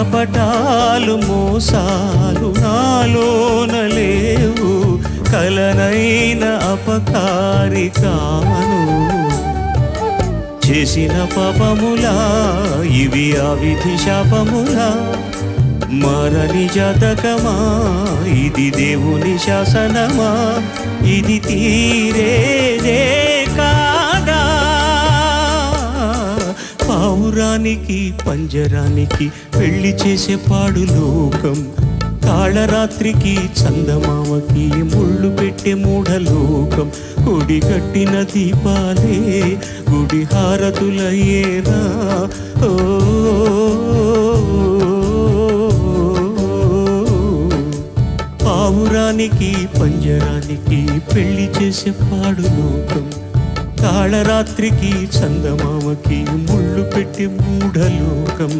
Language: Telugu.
కపటాలు మోసాలు నాలోన లేవు, కలనైన అపకారి కాను. చేసిన పాపములా ఇవి అవిధి శాపములా, మరని జాతకమా ఇది దేవుని శాసనమా, ఇది తీరేదే కాదా. పావురానికి పంజరానికి పెళ్లి చేసే పాడు లోకం, కాళరాత్రికి చందమామకి ముళ్ళు పెట్టే మూఢలోకం. గుడి కట్టిన దీపాలే గుడి హారతులయ్యేనా. ఓ పావురానికి పంజరానికి పెళ్లి చేసే పాడు లోకం, కాళరాత్రికి చందమామకి ముళ్ళు పెట్టి మూఢలోకం.